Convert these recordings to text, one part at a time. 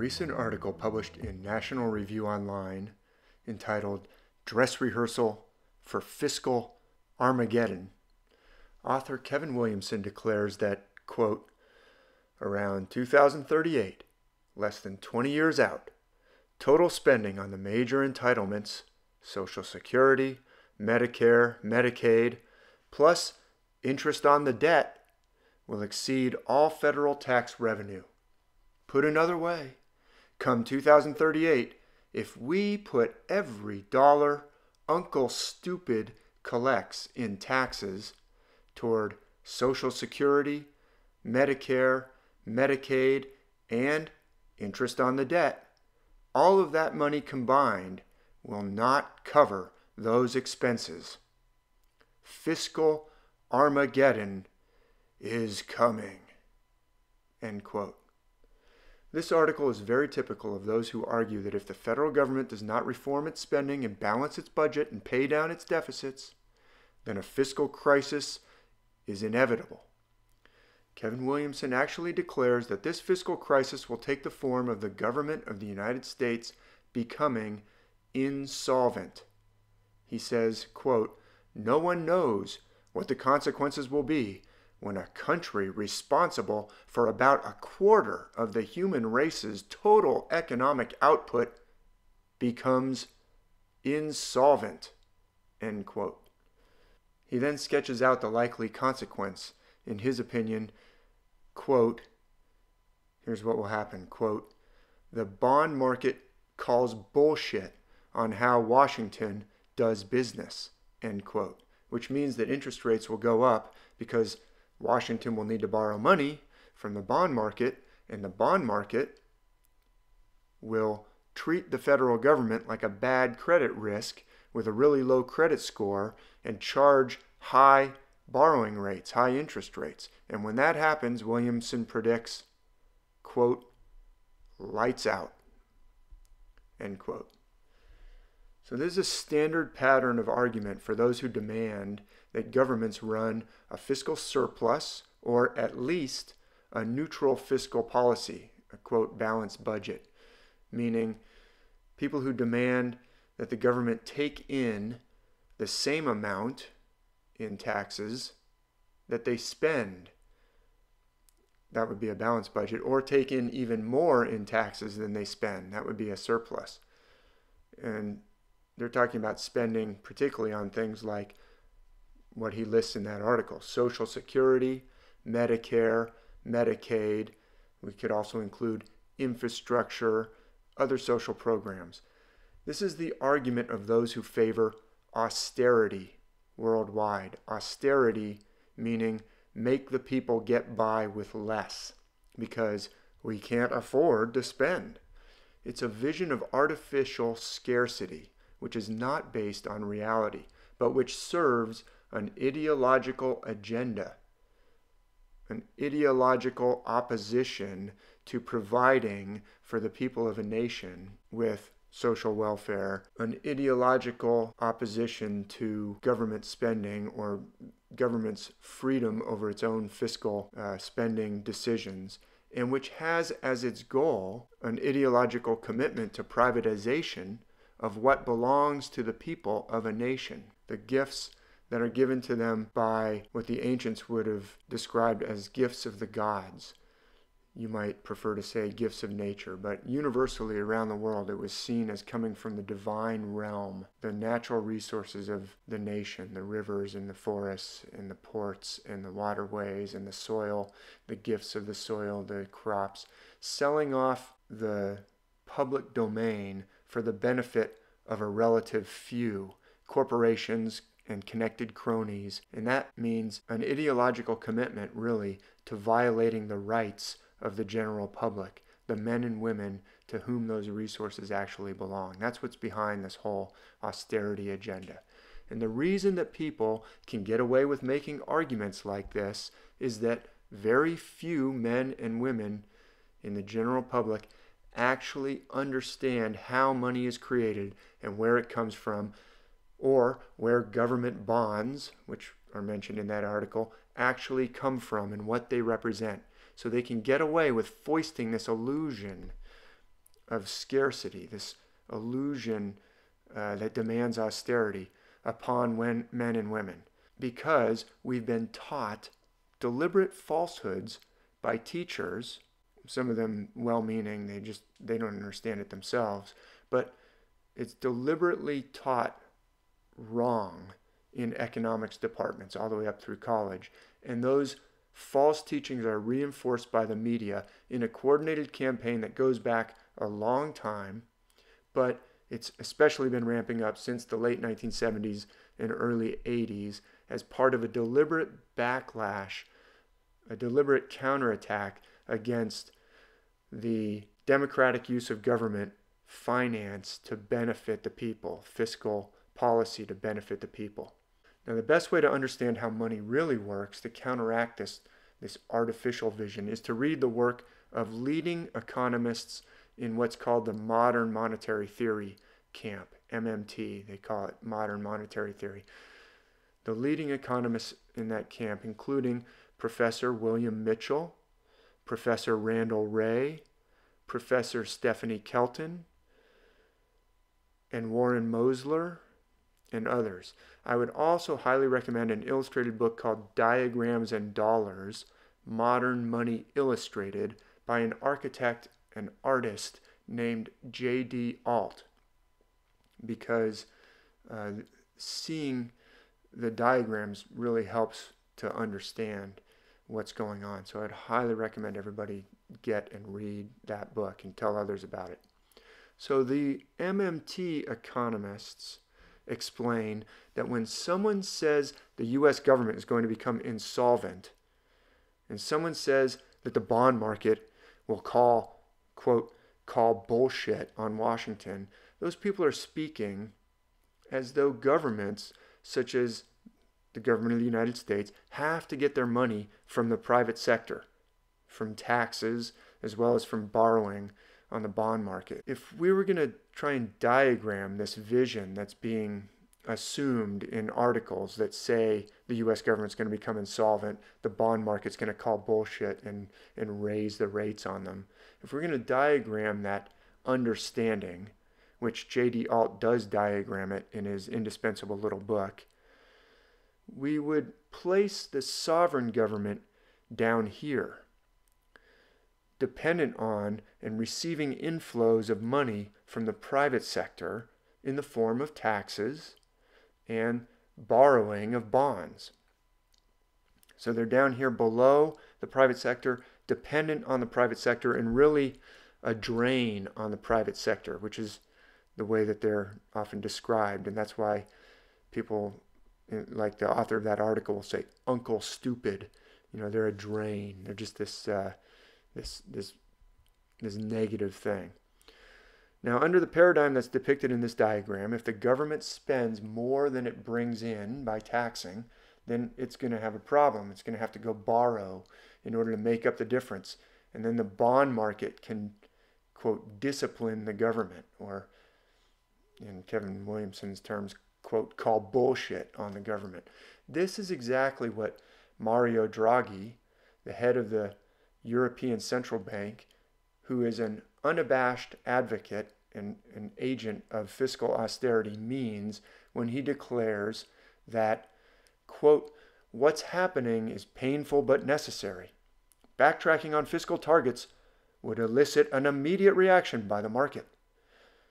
recent article published in National Review Online entitled Dress Rehearsal for Fiscal Armageddon, author Kevin Williamson declares that, quote, around 2038, less than 20 years out, total spending on the major entitlements, Social Security, Medicare, Medicaid, plus interest on the debt, will exceed all federal tax revenue. Put another way, come 2038, if we put every dollar Uncle Stupid collects in taxes toward Social Security, Medicare, Medicaid, and interest on the debt, all of that money combined will not cover those expenses. Fiscal Armageddon is coming. End quote. This article is very typical of those who argue that if the federal government does not reform its spending and balance its budget and pay down its deficits, then a fiscal crisis is inevitable. Kevin Williamson actually declares that this fiscal crisis will take the form of the government of the United States becoming insolvent. He says, quote, no one knows what the consequences will be when a country responsible for about a quarter of the human race's total economic output becomes insolvent, end quote. He then sketches out the likely consequence. In his opinion, quote, here's what will happen, quote, the bond market calls bullshit on how Washington does business, end quote, which means that interest rates will go up because Washington will need to borrow money from the bond market, and the bond market will treat the federal government like a bad credit risk with a really low credit score and charge high borrowing rates, high interest rates. And when that happens, Williamson predicts, quote, lights out, end quote. So this is a standard pattern of argument for those who demand that governments run a fiscal surplus or at least a neutral fiscal policy, a quote, balanced budget, meaning people who demand that the government take in the same amount in taxes that they spend. That would be a balanced budget, or take in even more in taxes than they spend. That would be a surplus. And they're talking about spending particularly on things like what he lists in that article: Social Security, Medicare, Medicaid. We could also include infrastructure, other social programs. This is the argument of those who favor austerity worldwide. Austerity meaning make the people get by with less because we can't afford to spend. It's a vision of artificial scarcity, which is not based on reality, but which serves an ideological agenda, an ideological opposition to providing for the people of a nation with social welfare, an ideological opposition to government spending or government's freedom over its own fiscal spending decisions, and which has as its goal an ideological commitment to privatization of what belongs to the people of a nation, the gifts that are given to them by what the ancients would have described as gifts of the gods. You might prefer to say gifts of nature, but universally around the world it was seen as coming from the divine realm, the natural resources of the nation, the rivers and the forests and the ports and the waterways and the soil, the gifts of the soil, the crops, selling off the public domain for the benefit of a relative few, corporations and connected cronies. And that means an ideological commitment really to violating the rights of the general public, the men and women to whom those resources actually belong. That's what's behind this whole austerity agenda. And the reason that people can get away with making arguments like this is that very few men and women in the general public actually understand how money is created and where it comes from, or where government bonds, which are mentioned in that article, actually come from and what they represent. So they can get away with foisting this illusion of scarcity, this illusion that demands austerity upon men and women, because we've been taught deliberate falsehoods by teachers, some of them well-meaning, they don't understand it themselves, but it's deliberately taught wrong in economics departments all the way up through college. And those false teachings are reinforced by the media in a coordinated campaign that goes back a long time, but it's especially been ramping up since the late 1970s and early 80s as part of a deliberate backlash, a deliberate counterattack against the democratic use of government finance to benefit the people, fiscal policy to benefit the people. Now, the best way to understand how money really works to counteract this artificial vision is to read the work of leading economists in what's called the modern monetary theory camp, MMT, they call it modern monetary theory. The leading economists in that camp, including Professor William Mitchell, Professor Randall Wray, Professor Stephanie Kelton, and Warren Mosler, and others. I would also highly recommend an illustrated book called Diagrams and Dollars, Modern Money Illustrated, by an architect and artist named J.D. Alt, because seeing the diagrams really helps to understand what's going on. So I'd highly recommend everybody get and read that book and tell others about it. So the MMT economists explain that when someone says the U.S. government is going to become insolvent, and someone says that the bond market will call bullshit on Washington, those people are speaking as though governments, such as the government of the United States, have to get their money from the private sector, from taxes, as well as from borrowing on the bond market. If we were going to try and diagram this vision that's being assumed in articles that say the U.S. government's going to become insolvent, the bond market's going to call bullshit and raise the rates on them, if we're going to diagram that understanding, which J.D. Alt does diagram it in his indispensable little book, we would place the sovereign government down here, dependent on and receiving inflows of money from the private sector in the form of taxes and borrowing of bonds. So they're down here below the private sector, dependent on the private sector, and really a drain on the private sector, which is the way that they're often described. And that's why people, like the author of that article, will say, Uncle Stupid. You know, they're a drain. They're just this negative thing. Now, under the paradigm that's depicted in this diagram, if the government spends more than it brings in by taxing, then it's going to have a problem. It's going to have to go borrow in order to make up the difference. And then the bond market can, quote, discipline the government, or in Kevin Williamson's terms, quote, call bullshit on the government. This is exactly what Mario Draghi, the head of the European Central Bank, who is an unabashed advocate and an agent of fiscal austerity, means when he declares that, quote, what's happening is painful but necessary. Backtracking on fiscal targets would elicit an immediate reaction by the market.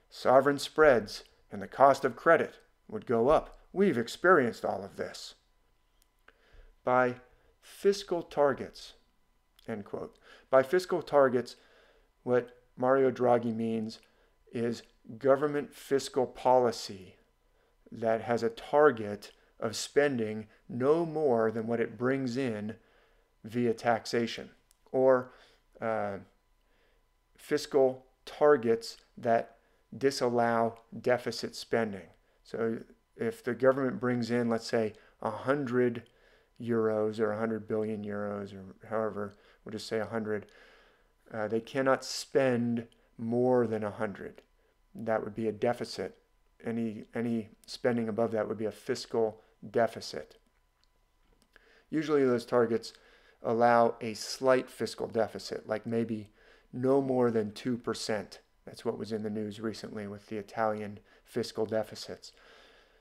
Sovereign spreads and the cost of credit would go up. We've experienced all of this. By fiscal targets, end quote. By fiscal targets, what Mario Draghi means is government fiscal policy that has a target of spending no more than what it brings in via taxation, or fiscal targets that disallow deficit spending. So if the government brings in, let's say, 100 euros or 100 billion euros, or however, we'll just say 100, they cannot spend more than 100. That would be a deficit. Any spending above that would be a fiscal deficit. Usually those targets allow a slight fiscal deficit, like maybe no more than 2%. That's what was in the news recently with the Italian fiscal deficits.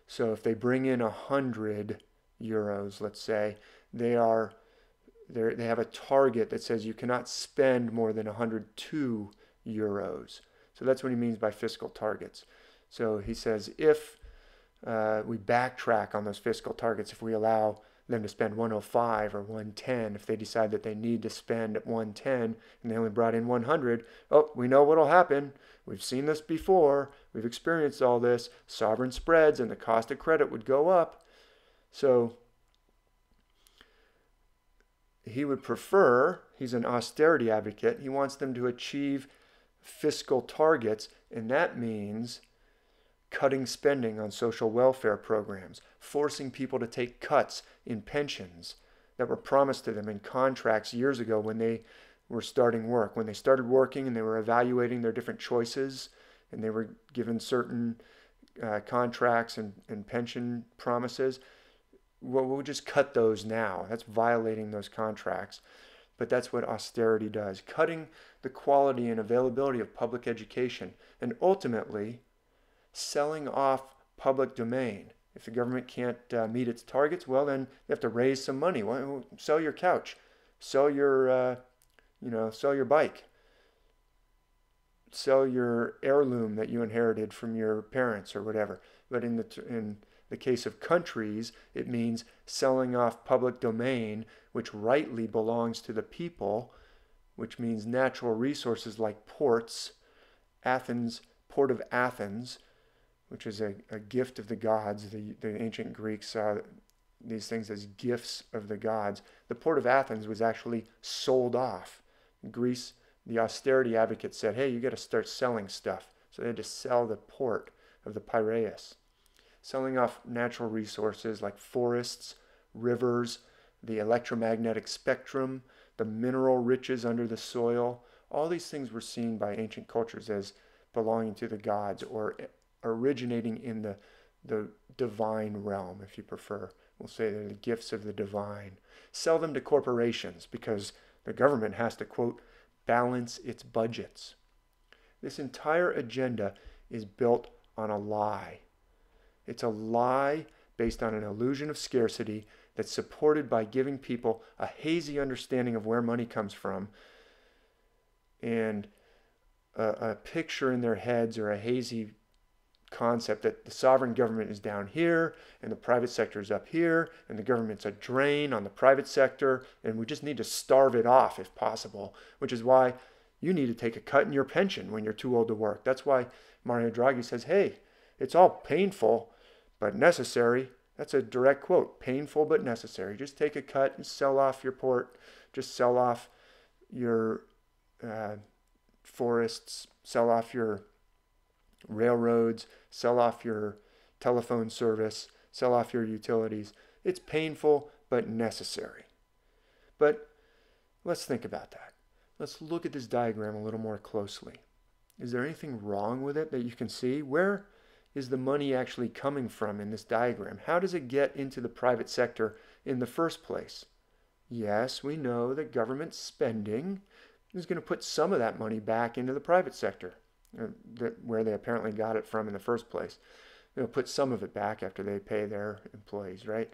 So if they bring in 100 euros, let's say, they have a target that says you cannot spend more than 102 euros. So that's what he means by fiscal targets. So he says if we backtrack on those fiscal targets, if we allow them to spend 105 or 110, if they decide that they need to spend 110 and they only brought in 100, oh, we know what'll happen. We've seen this before. We've experienced all this. Sovereign spreads and the cost of credit would go up. So he would prefer, he's an austerity advocate, he wants them to achieve fiscal targets, and that means cutting spending on social welfare programs, forcing people to take cuts in pensions that were promised to them in contracts years ago when they were starting work. When they started working and they were evaluating their different choices and they were given certain contracts and pension promises, well, we'll just cut those now. That's violating those contracts. But that's what austerity does, cutting the quality and availability of public education and ultimately selling off public domain. If the government can't meet its targets, well, then you have to raise some money. Well, sell your couch, sell your, sell your bike, sell your heirloom that you inherited from your parents or whatever. But in the case of countries, it means selling off public domain, which rightly belongs to the people, which means natural resources like ports, Athens, Port of Athens, which is a gift of the gods. The ancient Greeks saw these things as gifts of the gods. The Port of Athens was actually sold off. Greece, the austerity advocate said, hey, you got to start selling stuff. So they had to sell the port of the Piraeus. Selling off natural resources like forests, rivers, the electromagnetic spectrum, the mineral riches under the soil. All these things were seen by ancient cultures as belonging to the gods or originating in the divine realm, if you prefer. We'll say they're the gifts of the divine. Sell them to corporations because the government has to, quote, balance its budgets. This entire agenda is built on a lie. It's a lie based on an illusion of scarcity that's supported by giving people a hazy understanding of where money comes from and a picture in their heads or a hazy concept that the sovereign government is down here and the private sector is up here and the government's a drain on the private sector and we just need to starve it off if possible, which is why you need to take a cut in your pension when you're too old to work. That's why Mario Draghi says, hey, it's all painful but necessary. That's a direct quote, painful but necessary. Just take a cut and sell off your port, just sell off your forests, sell off your railroads, sell off your telephone service, sell off your utilities. It's painful but necessary. But let's think about that. Let's look at this diagram a little more closely. Is there anything wrong with it that you can see? Where is the money actually coming from in this diagram? How does it get into the private sector in the first place? Yes, we know that government spending is going to put some of that money back into the private sector, where they apparently got it from in the first place. They'll put some of it back after they pay their employees, right?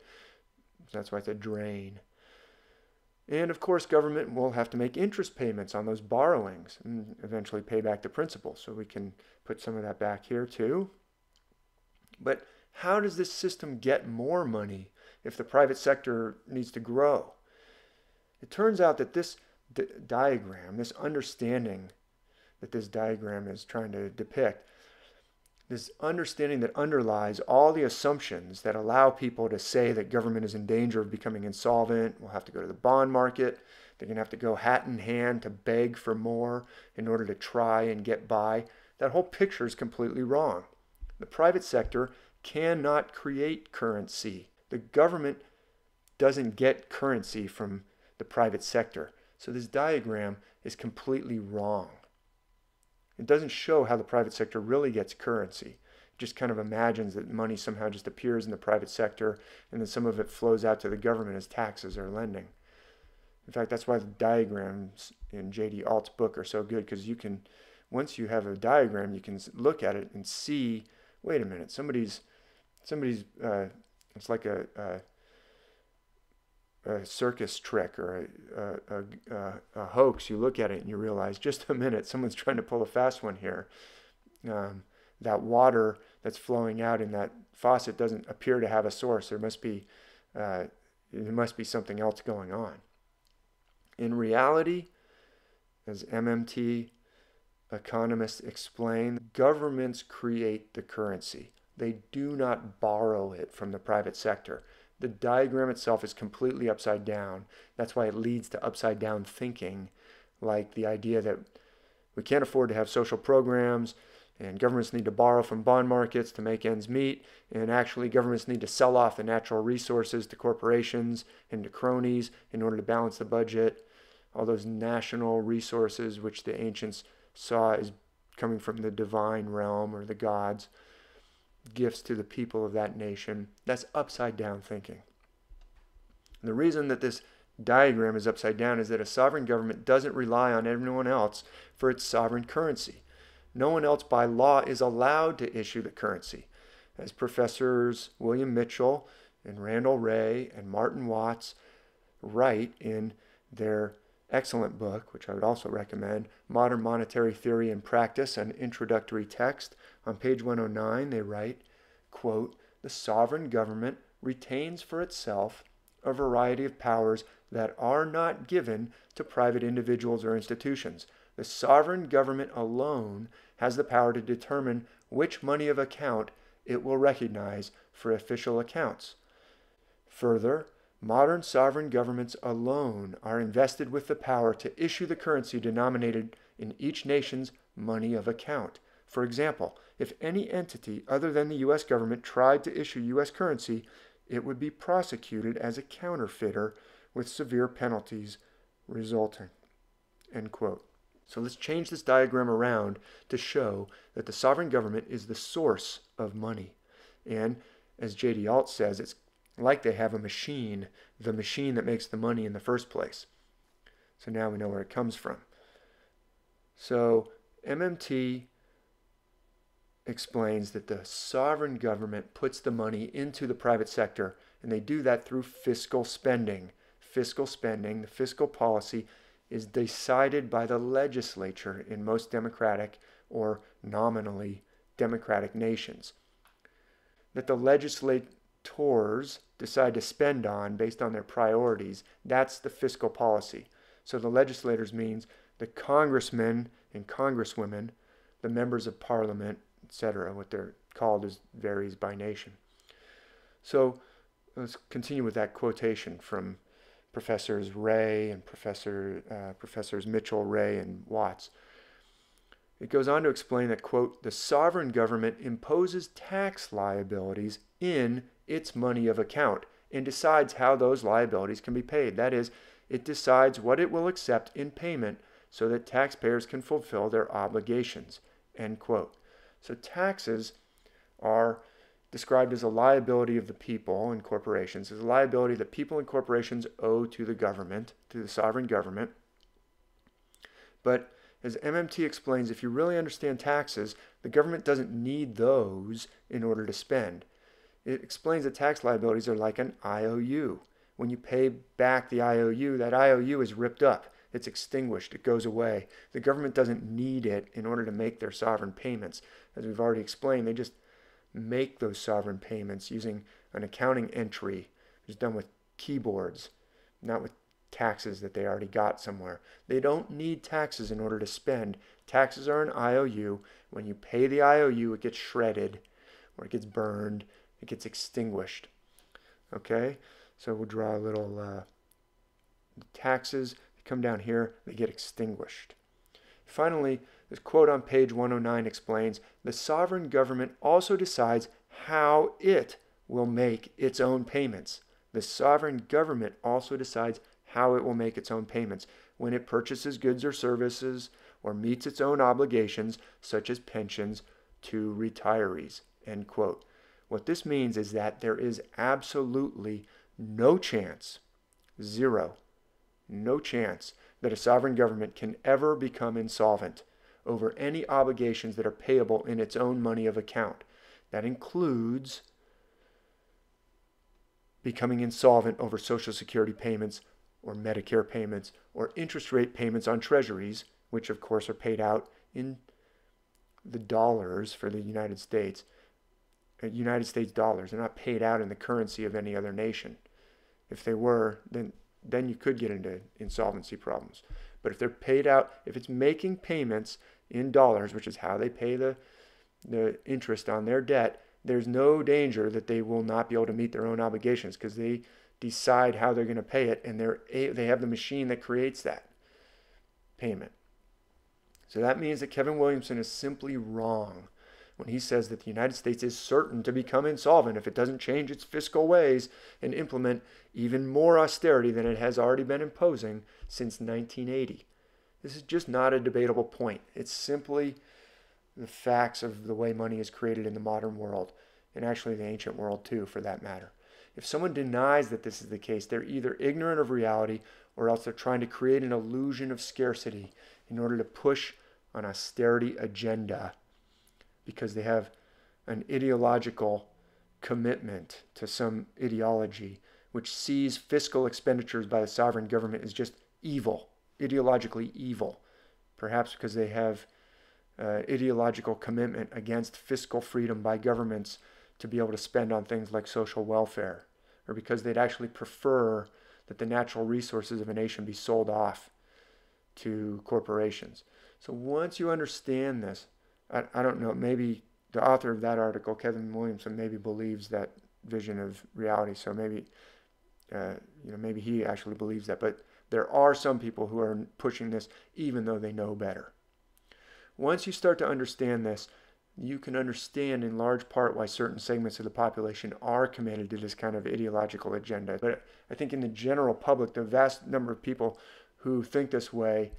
That's why it's a drain. And of course, government will have to make interest payments on those borrowings and eventually pay back the principal. So we can put some of that back here too. But how does this system get more money if the private sector needs to grow? It turns out that this diagram, this understanding that this diagram is trying to depict, this understanding that underlies all the assumptions that allow people to say that government is in danger of becoming insolvent, will have to go to the bond market, they're going to have to go hat in hand to beg for more in order to try and get by. That whole picture is completely wrong. The private sector cannot create currency. The government doesn't get currency from the private sector. So this diagram is completely wrong. It doesn't show how the private sector really gets currency. It just kind of imagines that money somehow just appears in the private sector and then some of it flows out to the government as taxes or lending. In fact, that's why the diagrams in J.D. Alt's book are so good, because once you have a diagram, you can look at it and see, wait a minute, somebody's it's like a circus trick or a hoax. You look at it and you realize, just a minute, someone's trying to pull a fast one here. That water that's flowing out in that faucet doesn't appear to have a source. There must be something else going on. In reality, as MMT economists explain, governments create the currency. They do not borrow it from the private sector. The diagram itself is completely upside down. That's why it leads to upside down thinking, like the idea that we can't afford to have social programs, and governments need to borrow from bond markets to make ends meet, and actually governments need to sell off the natural resources to corporations and to cronies in order to balance the budget. All those national resources which the ancients saw as coming from the divine realm or the gods, gifts to the people of that nation. That's upside down thinking. And the reason that this diagram is upside down is that a sovereign government doesn't rely on anyone else for its sovereign currency. No one else by law is allowed to issue the currency. As professors William Mitchell and Randall Wray and Martin Watts write in their excellent book, which I would also recommend, Modern Monetary Theory and Practice, an introductory text. On page 109, they write, quote, "The sovereign government retains for itself a variety of powers that are not given to private individuals or institutions. The sovereign government alone has the power to determine which money of account it will recognize for official accounts. Further, modern sovereign governments alone are invested with the power to issue the currency denominated in each nation's money of account. For example, if any entity other than the U.S. government tried to issue U.S. currency, it would be prosecuted as a counterfeiter with severe penalties resulting." End quote. So let's change this diagram around to show that the sovereign government is the source of money. And as J.D. Alt says, it's like they have a machine, the machine that makes the money in the first place. So now we know where it comes from. So MMT explains that the sovereign government puts the money into the private sector, and they do that through fiscal spending. Fiscal spending, the fiscal policy, is decided by the legislature in most democratic or nominally democratic nations. That the legislators decide to spend on based on their priorities, that's the fiscal policy. So the legislators means the congressmen and congresswomen, the members of parliament, etc. What they're called varies by nation. So let's continue with that quotation from Professors Wray and Professors Mitchell, Wray, and Watts. It goes on to explain that, quote, "The sovereign government imposes tax liabilities in its money of account and decides how those liabilities can be paid. That is, it decides what it will accept in payment so that taxpayers can fulfill their obligations." End quote. So taxes are described as a liability of the people and corporations, as a liability that people and corporations owe to the government, to the sovereign government. But as MMT explains, if you really understand taxes, the government doesn't need those in order to spend. It explains that tax liabilities are like an IOU. When you pay back the IOU, that IOU is ripped up. It's extinguished. It goes away. The government doesn't need it in order to make their sovereign payments. As we've already explained, they just make those sovereign payments using an accounting entry, which is done with keyboards, not with taxes that they already got somewhere. They don't need taxes in order to spend. Taxes are an IOU. When you pay the IOU, it gets shredded, or it gets burned, it gets extinguished. Okay? So we'll draw a little taxes. They come down here, they get extinguished. Finally, this quote on page 109 explains, "The sovereign government also decides how it will make its own payments." The sovereign government also decides how it will make its own payments when it purchases goods or services or meets its own obligations, such as pensions, to retirees. End quote. What this means is that there is absolutely no chance, zero, no chance that a sovereign government can ever become insolvent. over any obligations that are payable in its own money of account. That includes becoming insolvent over Social Security payments or Medicare payments or interest rate payments on treasuries, which of course are paid out in the dollars for the United States dollars. They're not paid out in the currency of any other nation. If they were, then you could get into insolvency problems. But if they're paid out, if it's making payments in dollars, which is how they pay the interest on their debt, there's no danger that they will not be able to meet their own obligations because they decide how they're going to pay it, and they have the machine that creates that payment. So that means that Kevin Williamson is simply wrong when he says that the United States is certain to become insolvent if it doesn't change its fiscal ways and implement even more austerity than it has already been imposing since 1980. This is just not a debatable point. It's simply the facts of the way money is created in the modern world, and actually the ancient world too, for that matter. If someone denies that this is the case, they're either ignorant of reality or else they're trying to create an illusion of scarcity in order to push an austerity agenda because they have an ideological commitment to some ideology which sees fiscal expenditures by the sovereign government as just evil, ideologically evil, perhaps because they have ideological commitment against fiscal freedom by governments to be able to spend on things like social welfare, or because they'd actually prefer that the natural resources of a nation be sold off to corporations. So once you understand this, I don't know, maybe the author of that article, Kevin Williamson, maybe believes that vision of reality. So maybe, maybe he actually believes that. But there are some people who are pushing this even though they know better. Once you start to understand this, you can understand in large part why certain segments of the population are committed to this kind of ideological agenda. But I think in the general public, the vast number of people who think this way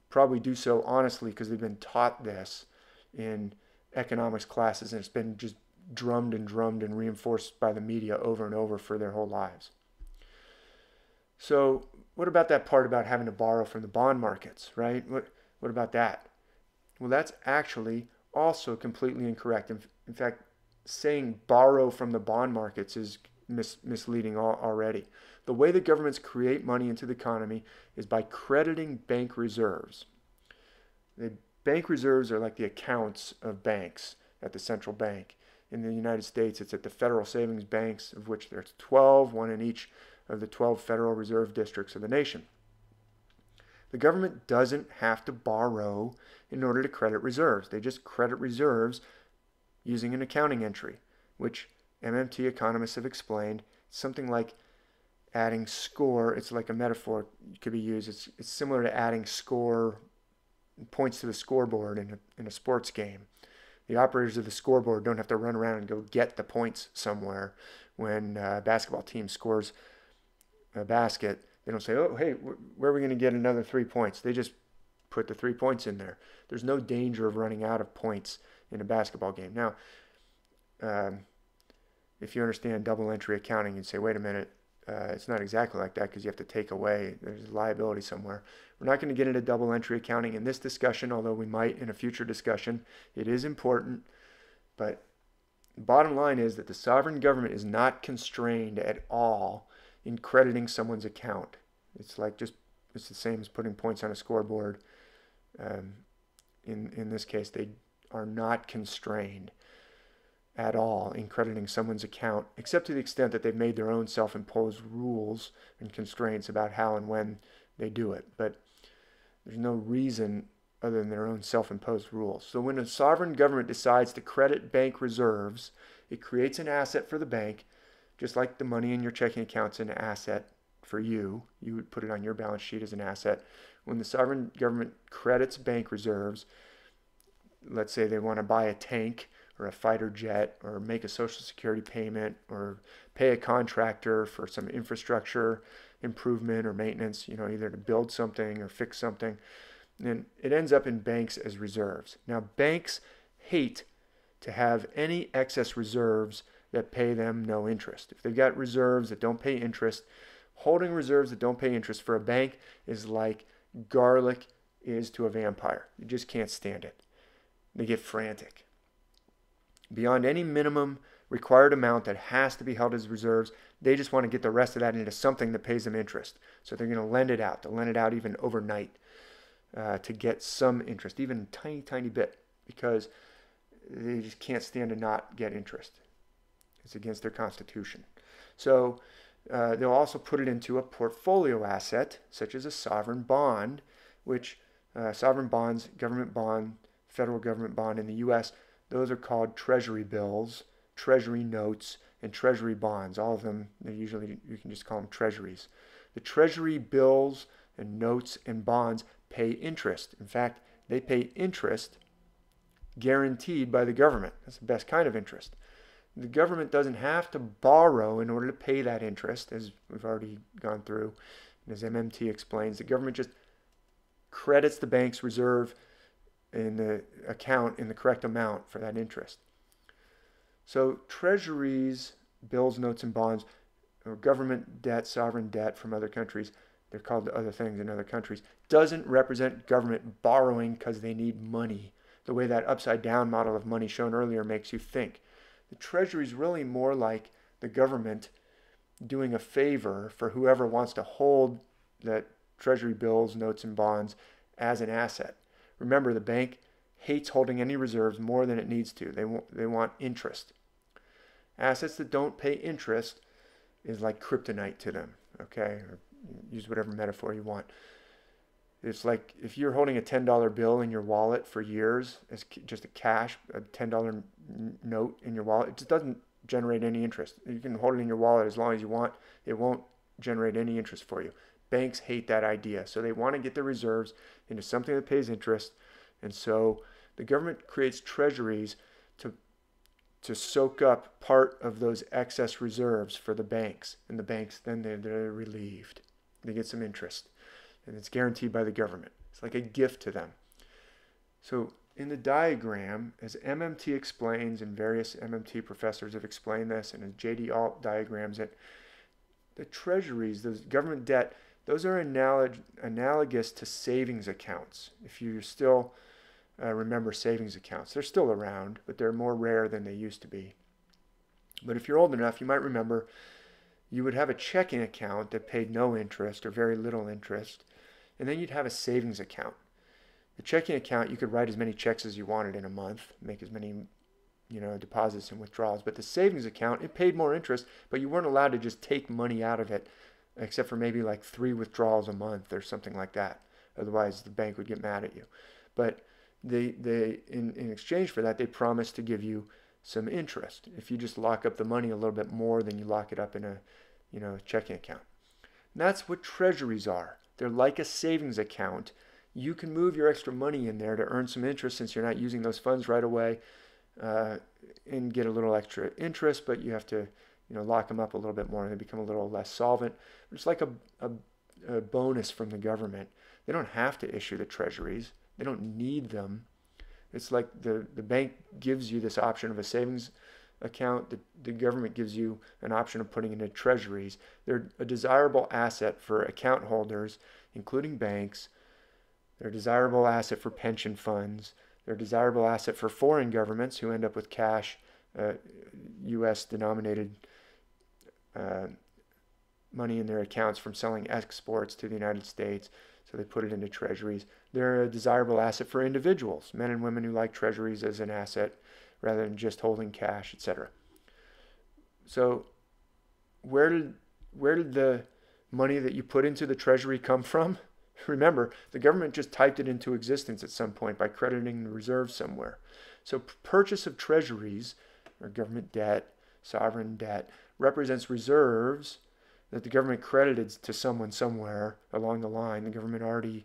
probably do so honestly because they've been taught this in economics classes, and it's been just drummed and reinforced by the media over and over for their whole lives. So what about that part about having to borrow from the bond markets, right? What about that? Well, that's actually also completely incorrect. In fact, saying borrow from the bond markets is misleading already. The way that governments create money into the economy is by crediting bank reserves. The bank reserves are like the accounts of banks at the central bank. In the United States, it's at the federal savings banks, of which there's 12, one in each of the 12 Federal Reserve districts of the nation. The government doesn't have to borrow in order to credit reserves. They just credit reserves using an accounting entry, which MMT economists have explained. Something like adding score. It's like a metaphor could be used. It's similar to adding score points to the scoreboard in a sports game. The operators of the scoreboard don't have to run around and go get the points somewhere. When a basketball team scores a basket, they don't say, oh, hey, where are we going to get another 3 points? They just put the 3 points in there. There's no danger of running out of points in a basketball game. Now, if you understand double entry accounting, you'd say, wait a minute, it's not exactly like that because you have to take away, there's liability somewhere. We're not going to get into double entry accounting in this discussion, although we might in a future discussion. It is important, but the bottom line is that the sovereign government is not constrained at all in crediting someone's account. It's the same as putting points on a scoreboard. In this case, they are not constrained at all in crediting someone's account, except to the extent that they've made their own self-imposed rules and constraints about how and when they do it. But there's no reason other than their own self-imposed rules. So when a sovereign government decides to credit bank reserves, it creates an asset for the bank, just like the money in your checking account's an asset for you. You would put it on your balance sheet as an asset. When the sovereign government credits bank reserves, let's say they want to buy a tank or a fighter jet or make a Social Security payment or pay a contractor for some infrastructure improvement or maintenance, either to build something or fix something, then it ends up in banks as reserves. Now, banks hate to have any excess reserves that pay them no interest. If they've got reserves that don't pay interest, holding reserves that don't pay interest for a bank is like garlic is to a vampire. You just can't stand it. They get frantic. Beyond any minimum required amount that has to be held as reserves, they just want to get the rest of that into something that pays them interest. So they're going to lend it out. They'll lend it out even overnight to get some interest, even a tiny, tiny bit, because they just can't stand to not get interest. It's against their constitution. So they'll also put it into a portfolio asset, such as a sovereign bond, which sovereign bonds, government bond, federal government bond in the U.S., those are called treasury bills, treasury notes, and treasury bonds. All of them, usually you can just call them treasuries. The treasury bills and notes and bonds pay interest. In fact, they pay interest guaranteed by the government. That's the best kind of interest. The government doesn't have to borrow in order to pay that interest, as we've already gone through. And as MMT explains, the government just credits the bank's reserve in the account in the correct amount for that interest. So treasuries, bills, notes, and bonds, or government debt, sovereign debt from other countries, they're called other things in other countries, doesn't represent government borrowing because they need money, the way that upside down model of money shown earlier makes you think. The treasury is really more like the government doing a favor for whoever wants to hold that treasury bills, notes, and bonds as an asset. Remember, the bank hates holding any reserves more than it needs to. They want interest. Assets that don't pay interest is like kryptonite to them, okay? Or use whatever metaphor you want. It's like if you're holding a $10 bill in your wallet for years as just a cash, a $10 note in your wallet, it just doesn't generate any interest. You can hold it in your wallet as long as you want. It won't generate any interest for you. Banks hate that idea. So they want to get their reserves into something that pays interest. And so the government creates treasuries to soak up part of those excess reserves for the banks. And the banks, then they're relieved. They get some interest. And it's guaranteed by the government. It's like a gift to them. So in the diagram, as MMT explains, and various MMT professors have explained this, and as J.D. Alt diagrams it, the treasuries, the government debt, those are analogous to savings accounts. If you still remember savings accounts, they're still around, but they're more rare than they used to be. But if you're old enough, you might remember you would have a checking account that paid no interest or very little interest, and then you'd have a savings account. The checking account, you could write as many checks as you wanted in a month, make as many deposits and withdrawals. But the savings account, it paid more interest, but you weren't allowed to just take money out of it, except for maybe like 3 withdrawals a month or something like that. Otherwise, the bank would get mad at you. But in exchange for that, they promised to give you some interest if you just lock up the money a little bit more than you lock it up in a checking account. And that's what treasuries are. They're like a savings account. You can move your extra money in there to earn some interest since you're not using those funds right away and get a little extra interest, but you have to lock them up a little bit more and they become a little less solvent. It's like a bonus from the government. They don't have to issue the treasuries. They don't need them. It's like the bank gives you this option of a savings account. The government gives you an option of putting into treasuries. They're a desirable asset for account holders, including banks. They're a desirable asset for pension funds. They're a desirable asset for foreign governments who end up with cash, U.S. denominated money in their accounts from selling exports to the United States. So they put it into treasuries. They're a desirable asset for individuals, men and women who like treasuries as an asset rather than just holding cash, etc. So where did the money that you put into the treasury come from? Remember, the government just typed it into existence at some point by crediting the reserves somewhere. So purchase of treasuries, or government debt, sovereign debt, represents reserves that the government credited to someone somewhere along the line. The government already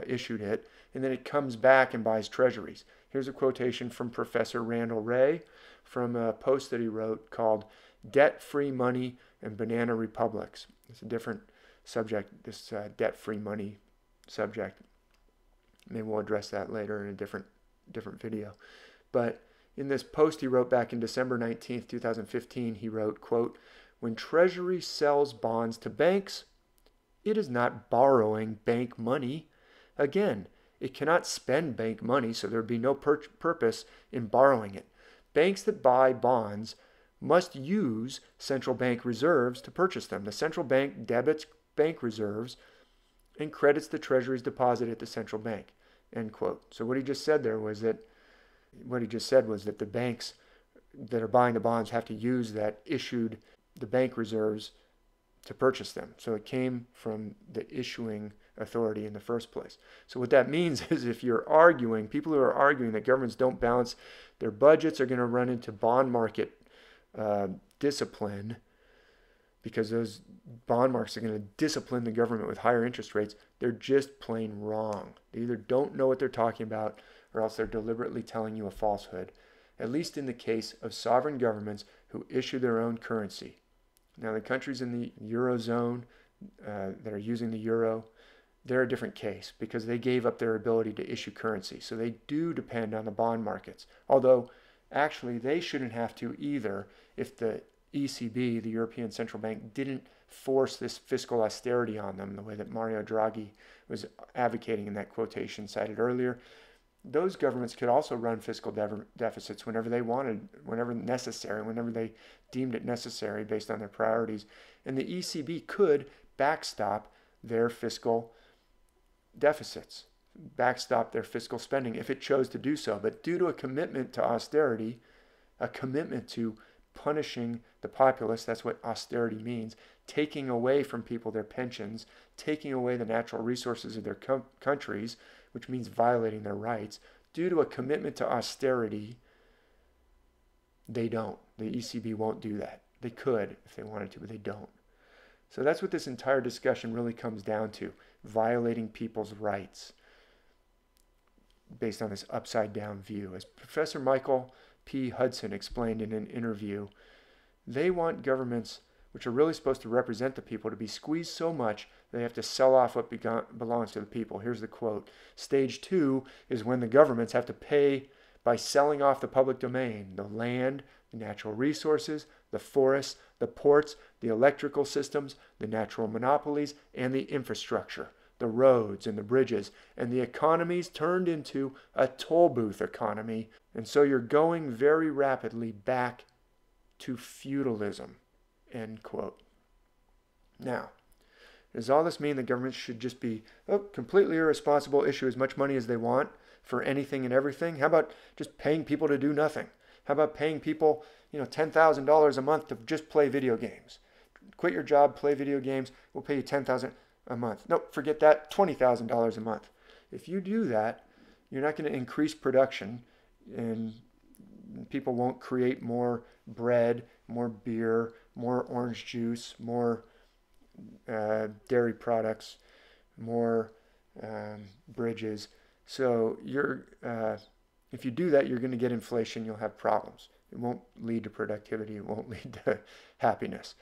issued it, and then it comes back and buys treasuries. Here's a quotation from Professor Randall Wray from a post that he wrote called Debt-Free Money and Banana Republics. It's a different subject, this debt-free money subject. Maybe we'll address that later in a different video. But in this post he wrote back in December 19th, 2015, he wrote, quote, "When Treasury sells bonds to banks, it is not borrowing bank money. Again, It cannot spend bank money, so there would be no purpose in borrowing it. Banks that buy bonds must use central bank reserves to purchase them. The central bank debits bank reserves and credits the Treasury's deposit at the central bank, end quote. So what he just said was that the banks that are buying the bonds have to use that issued the bank reserves to purchase them. So it came from the issuing authority in the first place. So what that means is if you're arguing, people who are arguing that governments don't balance their budgets are going to run into bond market discipline, because those bond markets are going to discipline the government with higher interest rates, they're just plain wrong. They either don't know what they're talking about or else they're deliberately telling you a falsehood, at least in the case of sovereign governments who issue their own currency. Now, the countries in the Eurozone that are using the euro, they're a different case because they gave up their ability to issue currency. So they do depend on the bond markets, although actually they shouldn't have to either if the ECB, the European Central Bank, didn't force this fiscal austerity on them the way that Mario Draghi was advocating in that quotation cited earlier. Those governments could also run fiscal deficits whenever they wanted, whenever necessary, whenever they deemed it necessary based on their priorities. And the ECB could backstop their fiscal deficits, backstop their fiscal spending if it chose to do so. But due to a commitment to austerity, a commitment to punishing the populace, that's what austerity means, taking away from people their pensions, taking away the natural resources of their countries, which means violating their rights. Due to a commitment to austerity, they don't. The ECB won't do that. They could if they wanted to, but they don't. So that's what this entire discussion really comes down to, violating people's rights based on this upside-down view. As Professor Michael P. Hudson explained in an interview, they want governments, which are really supposed to represent the people, to be squeezed so much they have to sell off what belongs to the people. Here's the quote. Stage 2 is when the governments have to pay by selling off the public domain, the land, the natural resources, the forests, the ports, the electrical systems, the natural monopolies, and the infrastructure, the roads and the bridges, and the economy's turned into a toll booth economy. And so you're going very rapidly back to feudalism, end quote. Now, does all this mean that governments should just be completely irresponsible, issue as much money as they want for anything and everything? How about just paying people to do nothing? How about paying people, $10,000 a month to just play video games? Quit your job, play video games, we'll pay you $10,000 a month. Nope, forget that, $20,000 a month. If you do that, you're not going to increase production, and people won't create more bread, more beer, more orange juice, more dairy products, more bridges. So if you do that, you're going to get inflation. You'll have problems. It won't lead to productivity. It won't lead to happiness.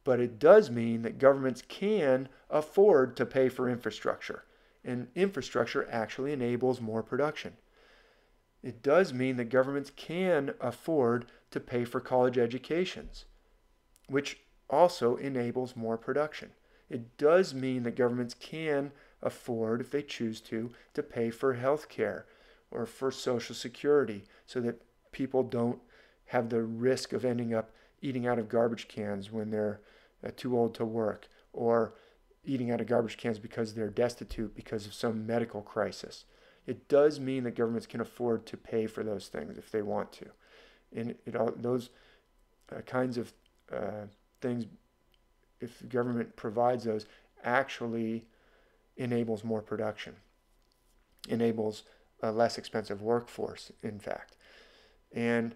But it does mean that governments can afford to pay for infrastructure. And infrastructure actually enables more production. It does mean that governments can afford to pay for college educations, which also enables more production. It does mean that governments can afford, if they choose to pay for health care or for Social Security so that people don't have the risk of ending up eating out of garbage cans when they're too old to work, or eating out of garbage cans because they're destitute because of some medical crisis. It does mean that governments can afford to pay for those things if they want to. And those kinds of things, if the government provides those, actually enables more production, enables a less expensive workforce, in fact. And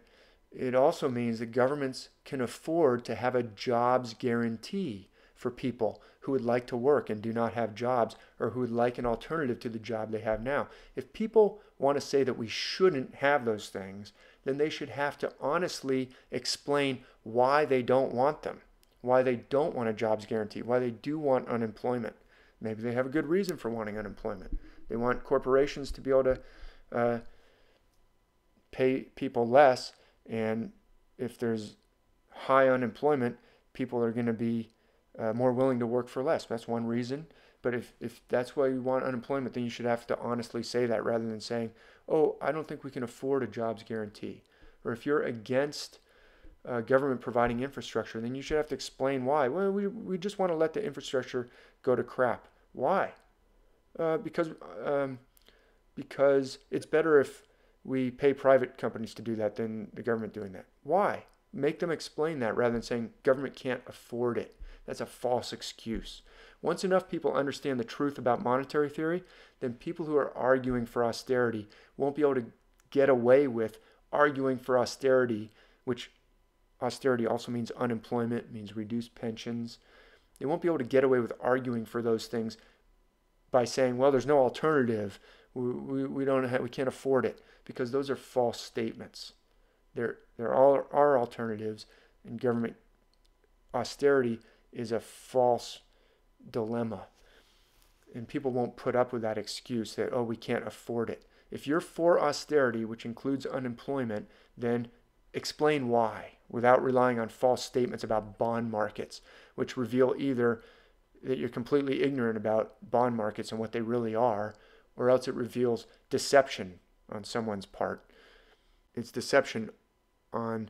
it also means that governments can afford to have a jobs guarantee for people who would like to work and do not have jobs, or who would like an alternative to the job they have now. If people want to say that we shouldn't have those things, then they should have to honestly explain why they don't want them, why they don't want a jobs guarantee, why they do want unemployment. Maybe they have a good reason for wanting unemployment. They want corporations to be able to pay people less, and if there's high unemployment, people are going to be more willing to work for less. That's one reason. But if that's why you want unemployment, then you should have to honestly say that rather than saying, oh, I don't think we can afford a jobs guarantee. Or if you're against government providing infrastructure, then you should have to explain why. Well, we just want to let the infrastructure go to crap. Why? Uh, because um, because it's better if we pay private companies to do that than the government doing that. Why? Make them explain that rather than saying government can't afford it. That's a false excuse. Once enough people understand the truth about monetary theory, then people who are arguing for austerity won't be able to get away with arguing for austerity, which austerity also means unemployment, means reduced pensions. They won't be able to get away with arguing for those things by saying, well, there's no alternative. We can't afford it, because those are false statements. There all are alternatives, and government austerity is a false dilemma. And people won't put up with that excuse that, oh, we can't afford it. If you're for austerity, which includes unemployment, then explain why without relying on false statements about bond markets, which reveal either that you're completely ignorant about bond markets and what they really are, or else it reveals deception on someone's part. It's deception on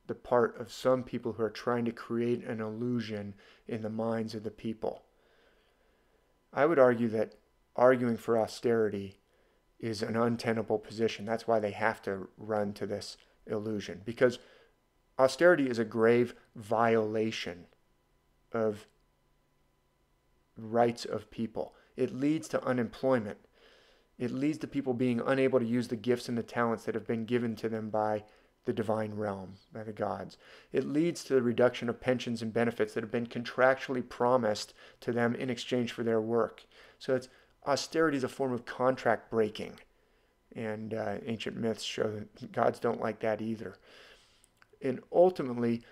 the part of some people who are trying to create an illusion in the minds of the people. I would argue that arguing for austerity is an untenable position. That's why they have to run to this illusion, because austerity is a grave violation of rights of people. It leads to unemployment. It leads to people being unable to use the gifts and the talents that have been given to them by the divine realm, by the gods. It leads to the reduction of pensions and benefits that have been contractually promised to them in exchange for their work. So austerity is a form of contract breaking. And ancient myths show that gods don't like that either. And ultimately,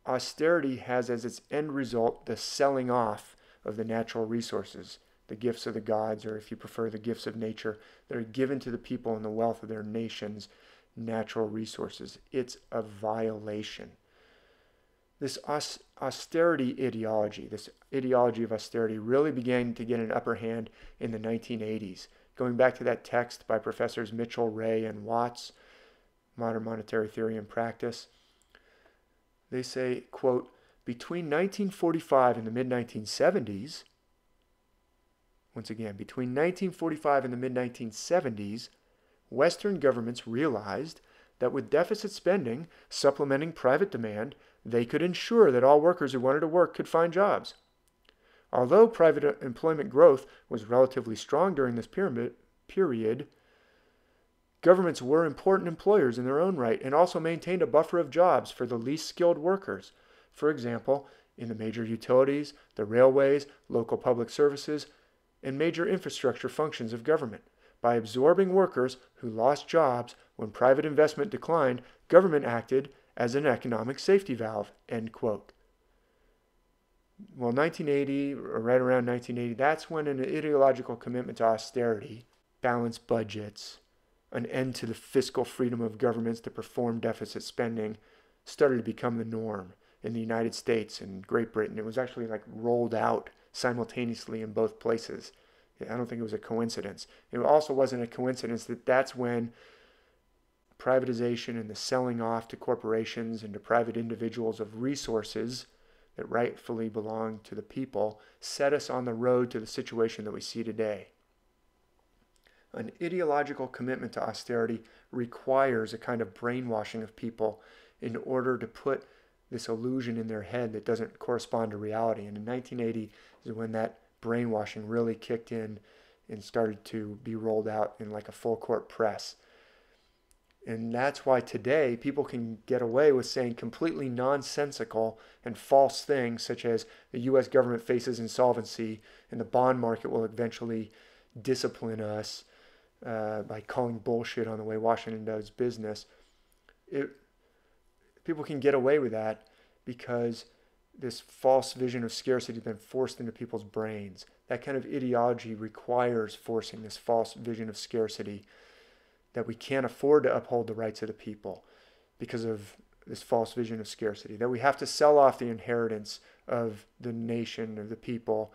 austerity has as its end result the selling off of the natural resources, the gifts of the gods, or if you prefer, the gifts of nature that are given to the people and the wealth of their nations, natural resources. It's a violation. This austerity ideology, this ideology of austerity, really began to get an upper hand in the 1980s. Going back to that text by Professors Mitchell, Ray, and Watts, Modern Monetary Theory and Practice, they say, quote, between 1945 and the mid-1970s, once again, between 1945 and the mid-1970s, Western governments realized that with deficit spending supplementing private demand, they could ensure that all workers who wanted to work could find jobs. Although private employment growth was relatively strong during this period, governments were important employers in their own right and also maintained a buffer of jobs for the least skilled workers. For example, in the major utilities, the railways, local public services, and major infrastructure functions of government. By absorbing workers who lost jobs when private investment declined, government acted as an economic safety valve, end quote. Well, 1980, or right around 1980, that's when an ideological commitment to austerity, balanced budgets, an end to the fiscal freedom of governments to perform deficit spending started to become the norm in the United States and Great Britain. It was actually rolled out simultaneously in both places. I don't think it was a coincidence. It also wasn't a coincidence that that's when privatization and the selling off to corporations and to private individuals of resources that rightfully belong to the people set us on the road to the situation that we see today. An ideological commitment to austerity requires a kind of brainwashing of people in order to put this illusion in their head that doesn't correspond to reality. And in 1980 is when that brainwashing really kicked in and started to be rolled out in a full court press. And that's why today people can get away with saying completely nonsensical and false things, such as the U.S. government faces insolvency and the bond market will eventually discipline us by calling bullshit on the way Washington does business. People can get away with that because this false vision of scarcity has been forced into people's brains. That kind of ideology requires forcing this false vision of scarcity, that we can't afford to uphold the rights of the people because of this false vision of scarcity, that we have to sell off the inheritance of the nation, of the people,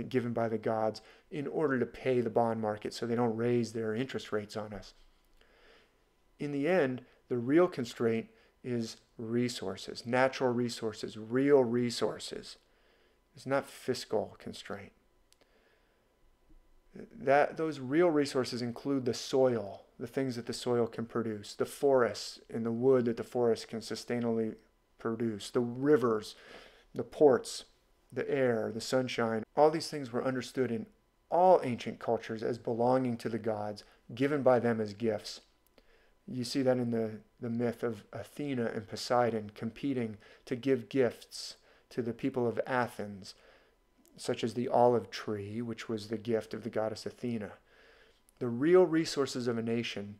given by the gods, in order to pay the bond market so they don't raise their interest rates on us. In the end, the real constraint is resources, natural resources, real resources. It's not fiscal constraint. Those real resources include the soil, the things that the soil can produce, the forests and the wood that the forest can sustainably produce, the rivers, the ports, the air, the sunshine. All these things were understood in all ancient cultures as belonging to the gods, given by them as gifts. You see that in the myth of Athena and Poseidon competing to give gifts to the people of Athens, such as the olive tree, which was the gift of the goddess Athena. The real resources of a nation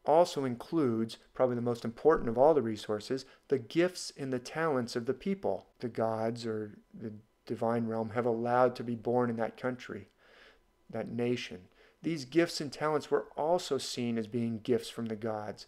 also includes, probably the most important of all the resources, the gifts and the talents of the people. The gods or the divine realm have allowed to be born in that country, that nation. These gifts and talents were also seen as being gifts from the gods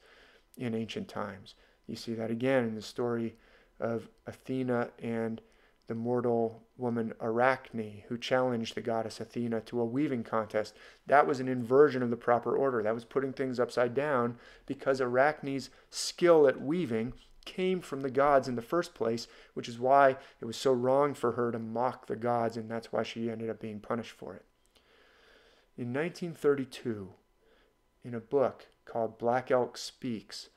in ancient times. You see that again in the story of Athena and the mortal woman Arachne, who challenged the goddess Athena to a weaving contest. That was an inversion of the proper order. That was putting things upside down, because Arachne's skill at weaving came from the gods in the first place, which is why it was so wrong for her to mock the gods, and that's why she ended up being punished for it. In 1932, in a book called Black Elk Speaks,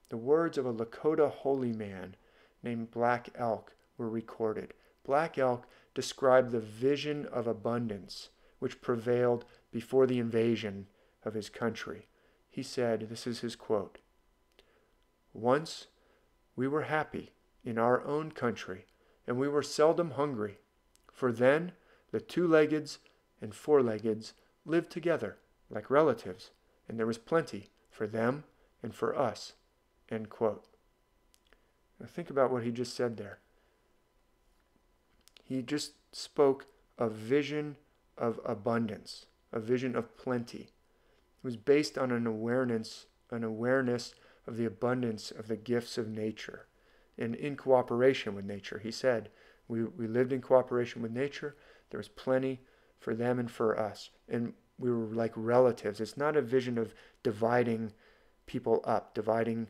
the words of a Lakota holy man named Black Elk were recorded. Black Elk described the vision of abundance which prevailed before the invasion of his country. He said, this is his quote, "Once we were happy in our own country, and we were seldom hungry, for then the two-leggeds and four-leggeds lived together like relatives, and there was plenty for them and for us." End quote. Now think about what he just said there. He just spoke a vision of abundance, a vision of plenty. It was based on an awareness of the abundance of the gifts of nature, and in cooperation with nature. He said, we lived in cooperation with nature. There was plenty for them and for us, and we were like relatives. It's not a vision of dividing people up, dividing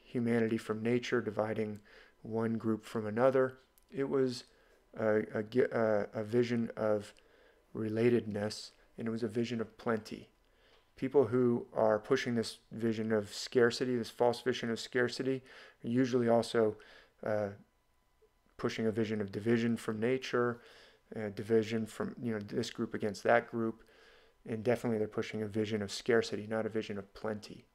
humanity from nature, dividing one group from another. It was a vision of relatedness, and it was a vision of plenty. People who are pushing this vision of scarcity, this false vision of scarcity, are usually also pushing a vision of division from nature, division from this group against that group, and definitely they're pushing a vision of scarcity, not a vision of plenty.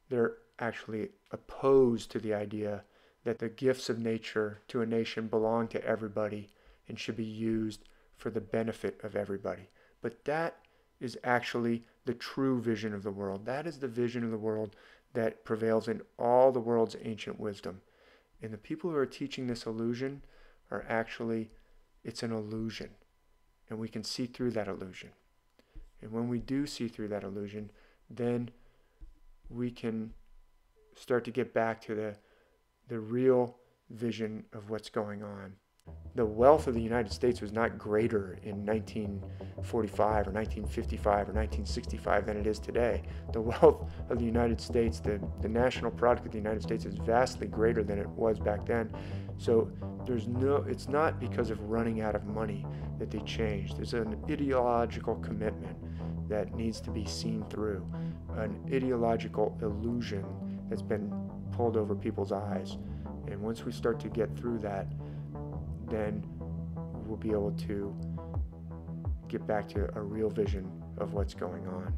They're actually opposed to the idea that the gifts of nature to a nation belong to everybody and should be used for the benefit of everybody. But that is actually the true vision of the world. That is the vision of the world that prevails in all the world's ancient wisdom. And the people who are teaching this illusion are actually, it's an illusion. And we can see through that illusion. And when we do see through that illusion, then we can start to get back to the real vision of what's going on. The wealth of the United States was not greater in 1945 or 1955 or 1965 than it is today. The wealth of the United States, the national product of the United States, is vastly greater than it was back then. So it's not because of running out of money that they changed. There's an ideological commitment that needs to be seen through, an ideological illusion that's been pulled over people's eyes. And once we start to get through that, then we'll be able to get back to a real vision of what's going on.